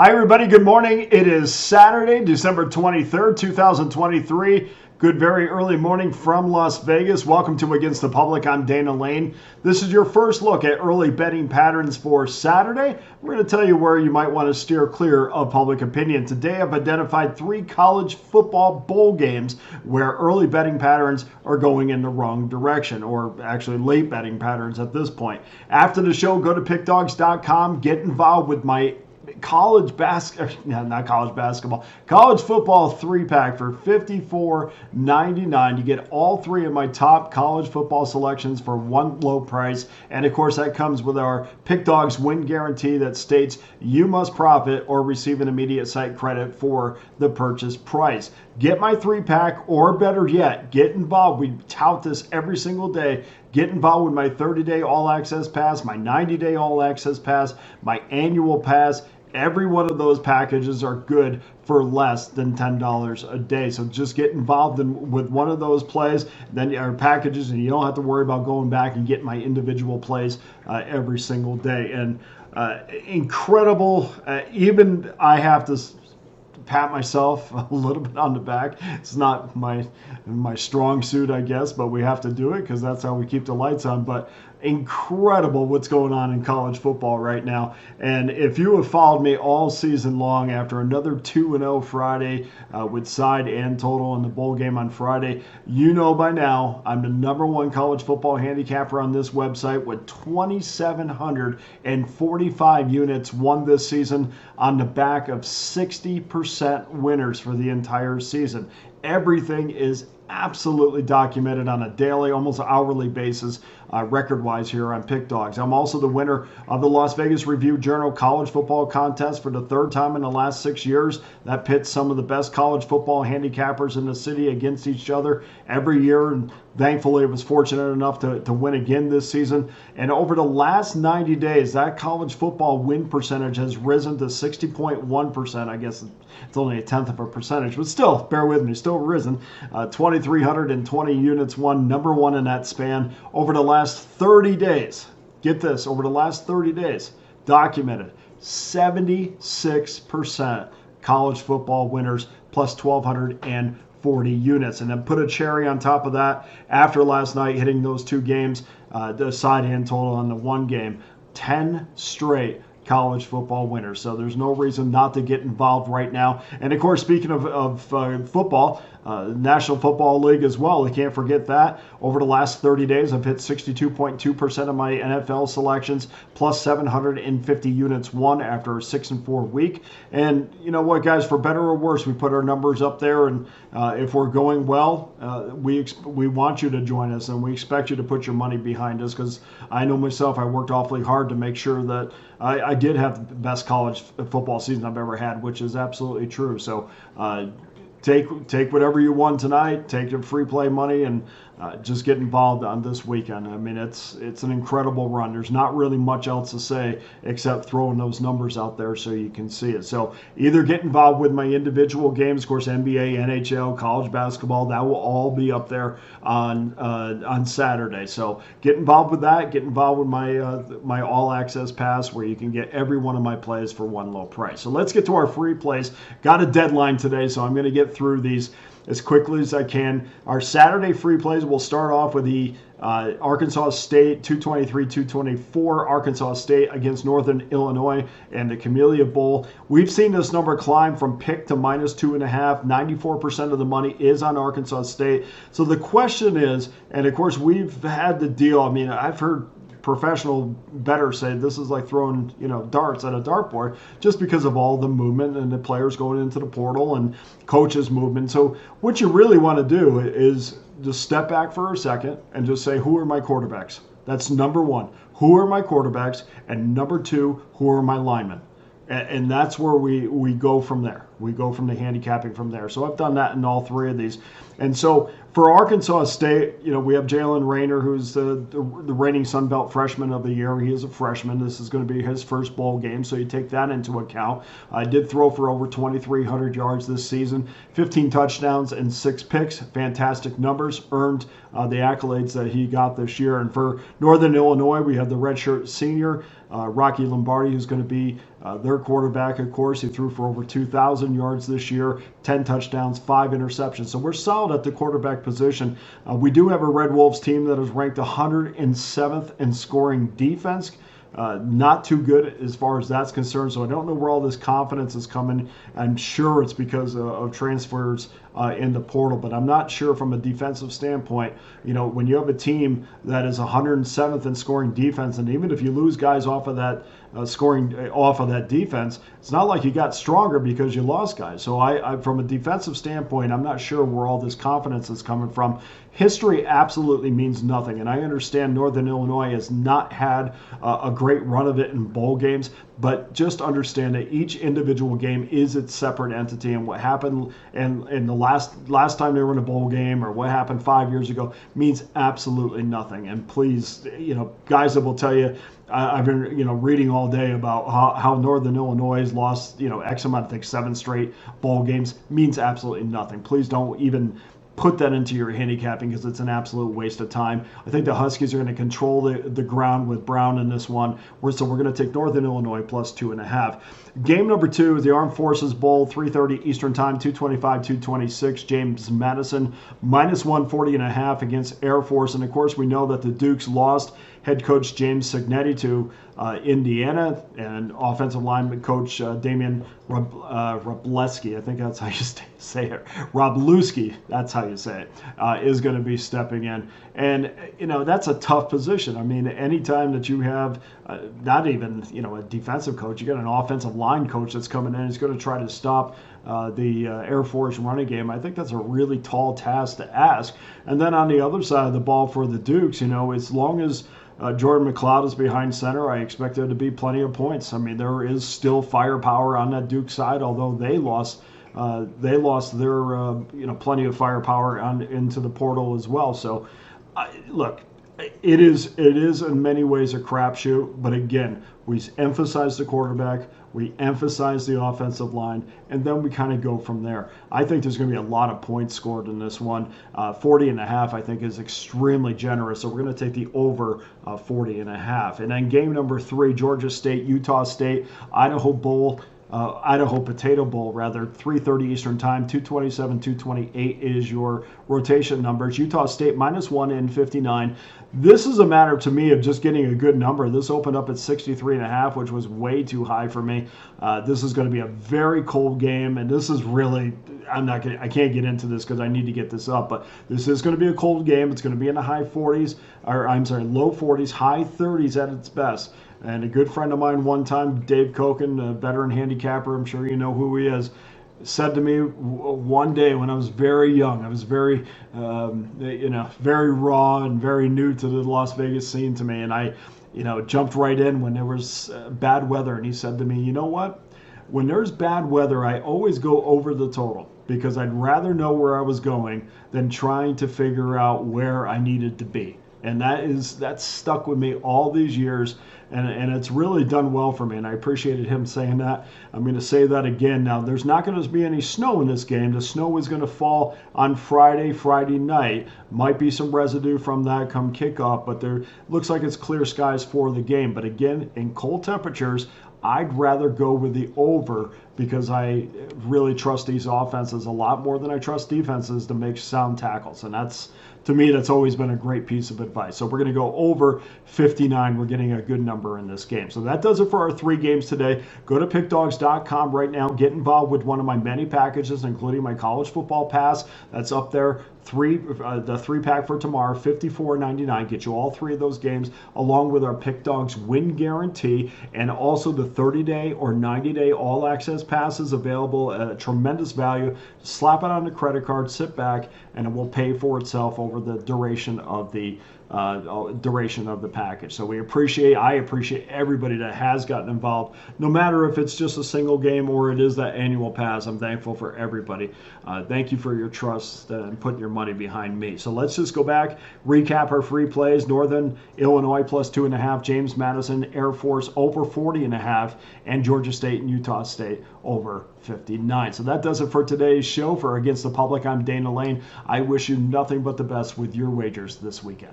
Hi, everybody. Good morning. It is Saturday, December 23rd, 2023. Good, very early morning from Las Vegas. Welcome to Against the Public. I'm Dana Lane. This is your first look at early betting patterns for Saturday. We're going to tell you where you might want to steer clear of public opinion. Today, I've identified 3 college football bowl games where early betting patterns are going in the wrong direction, or actually late betting patterns at this point. After the show, go to pickdawgz.com, get involved with my college football 3-pack for $54.99. You get all 3 of my top college football selections for one low price. And of course, that comes with our Pick Dawgz win guarantee that states you must profit or receive an immediate site credit for the purchase price. Get my 3-pack, or better yet, get involved. We tout this every single day. Get involved with my 30-day all-access pass, my 90-day all-access pass, my annual pass. Every one of those packages are good for less than $10 a day. So just get involved with one of those plays, then our packages, and you don't have to worry about going back and getting my individual plays every single day. And incredible, even I have to pat myself a little bit on the back. It's not my strong suit, I guess, but we have to do it because that's how we keep the lights on. But incredible what's going on in college football right now. And if you have followed me all season long, after another 2-0 Friday with side and total in the bowl game on Friday, you know by now I'm the #1 college football handicapper on this website with 2,745 units won this season on the back of 60% winners for the entire season. Everything is absolutely documented on a daily, almost hourly basis, record-wise here on Pick Dawgz. I'm also the winner of the Las Vegas Review-Journal College Football Contest for the 3rd time in the last 6 years. That pits some of the best college football handicappers in the city against each other every year, and thankfully I was fortunate enough to win again this season. And over the last 90 days, that college football win percentage has risen to 60.1%. I guess it's only a tenth of a percentage, but still, bear with me, still risen. 2,320 units won, #1 in that span. Over the last 30 days, get this, over the last 30 days, documented 76% college football winners, plus 1,240 units. And then put a cherry on top of that, after last night hitting those 2 games, the side and total on the 1 game, 10 straight college football winners. So there's no reason not to get involved right now. And of course, speaking of football, National Football League as well, I can't forget that. Over the last 30 days, I've hit 62.2% of my NFL selections, plus 750 units won after a 6-4 week. And you know what, guys, for better or worse, we put our numbers up there, and if we're going well, we want you to join us, and we expect you to put your money behind us, because I know myself, I worked awfully hard to make sure that I did have the best college football season I've ever had, which is absolutely true. So take whatever you won tonight, take your free play money, and just get involved on this weekend. I mean, it's an incredible run. There's not really much else to say except throwing those numbers out there so you can see it. So either get involved with my individual games, of course, NBA, NHL, college basketball, that will all be up there on Saturday. So get involved with that. Get involved with my all-access pass, where you can get every one of my plays for one low price. So let's get to our free plays. Got a deadline today, so I'm going to get through these as quickly as I can. Our Saturday free plays will start off with the Arkansas State 223-224 Arkansas State against Northern Illinois and the Camellia Bowl. We've seen this number climb from pick to -2.5. 94% of the money is on Arkansas State. So the question is, and of course we've had the deal, I mean, I've heard professional bettors say this is like throwing darts at a dartboard, just because of all the movement and the players going into the portal and coaches movement. So what you really want to do is just step back for a second and just say, who are my quarterbacks? That's #1. Who are my quarterbacks? And #2, who are my linemen? And that's where we go from there. We go from the handicapping from there. So I've done that in all 3 of these. And so for Arkansas State, we have Jalen Rayner, who's the reigning Sun Belt freshman of the year. He is a freshman. This is going to be his first bowl game, so you take that into account. I did throw for over 2,300 yards this season, 15 touchdowns and 6 picks. Fantastic numbers, earned the accolades that he got this year. And for Northern Illinois, we have the redshirt senior, Rocky Lombardi, who's going to be their quarterback, of course. He threw for over 2,000 yards this year, 10 touchdowns, 5 interceptions. So we're solid at the quarterback position. We do have a Red Wolves team that is ranked 107th in scoring defense. Not too good as far as that's concerned. So I don't know where all this confidence is coming. I'm sure it's because of transfers in the portal, but I'm not sure from a defensive standpoint. When you have a team that is 107th in scoring defense, and even if you lose guys off of that scoring off of that defense, it's not like you got stronger because you lost guys. So I from a defensive standpoint, I'm not sure where all this confidence is coming from. History absolutely means nothing, and I understand Northern Illinois has not had a great run of it in bowl games, but just understand that each individual game is its separate entity, and what happened in the last time they were in a bowl game or what happened 5 years ago means absolutely nothing. And please, guys that will tell you, I've been reading all day about how Northern Illinois has lost X amount, I think 7 straight bowl games, means absolutely nothing. Please don't even put that into your handicapping because it's an absolute waste of time. I think the Huskies are going to control the ground with Brown in this one. So we're going to take Northern Illinois plus 2.5. Game number 2 is the Armed Forces Bowl, 3:30 Eastern Time, 225, 226. James Madison minus 140.5 against Air Force. And of course, we know that the Dukes lost head coach James Signetti to Indiana, and offensive lineman coach Damian Robleski, I think that's how you say it, Robluski, that's how you say it, is going to be stepping in. And, that's a tough position. I mean, anytime that you have not even, a defensive coach, you got an offensive line coach that's coming in, he's going to try to stop the Air Force running game. I think that's a really tall task to ask. And then on the other side of the ball for the Dukes, as long as Jordan McLeod is behind center, I expect there to be plenty of points. I mean, there is still firepower on that Duke side, although they lost their plenty of firepower into the portal as well. So, look, it is in many ways a crapshoot, but again, we emphasize the quarterback, we emphasize the offensive line, and then we kind of go from there. I think there's going to be a lot of points scored in this one. 40.5, I think, is extremely generous, so we're going to take the over 40.5. And then game number 3, Georgia State, Utah State, Idaho Potato Bowl, 3:30 Eastern Time, 227, 228 is your rotation numbers. Utah State minus 1 in 59. This is a matter to me of just getting a good number. This opened up at 63.5, which was way too high for me. This is going to be a very cold game, and this is really, I can't get into this because I need to get this up, but this is going to be a cold game. It's going to be in the low 40s, high 30s at its best. And a good friend of mine one time, Dave Koken, a veteran handicapper, I'm sure you know who he is, said to me one day when I was very young, I was very, very raw and very new to the Las Vegas scene to me. And I, jumped right in when there was bad weather. And he said to me, you know what? When there's bad weather, I always go over the total because I'd rather know where I was going than trying to figure out where I needed to be. And that's stuck with me all these years, and it's really done well for me, and I appreciated him saying that. I'm going to say that again. Now, there's not going to be any snow in this game. The snow is going to fall on Friday night. Might be some residue from that come kickoff, but there looks like it's clear skies for the game. But again, in cold temperatures, I'd rather go with the over because I really trust these offenses a lot more than I trust defenses to make sound tackles. And to me, that's always been a great piece of advice. So we're going to go over 59. We're getting a good number in this game. So that does it for our 3 games today. Go to pickdawgz.com right now. Get involved with one of my many packages, including my college football pass. That's up there. The 3-pack for tomorrow, $54.99. Get you all 3 of those games, along with our Pick Dawgz win guarantee, and also the 30-day or 90-day all-access passes available at a tremendous value. Slap it on the credit card, sit back, and it will pay for itself over the duration of the package. So I appreciate everybody that has gotten involved, no matter if it's just a single game or it is that annual pass. I'm thankful for everybody. Thank you for your trust and putting your money behind me. So let's just go back, recap our free plays. Northern Illinois plus 2.5, James Madison, Air Force over 40.5, and Georgia State and Utah State over 59. So that does it for today's show. For Against the Public, I'm Dana Lane. I wish you nothing but the best with your wagers this weekend.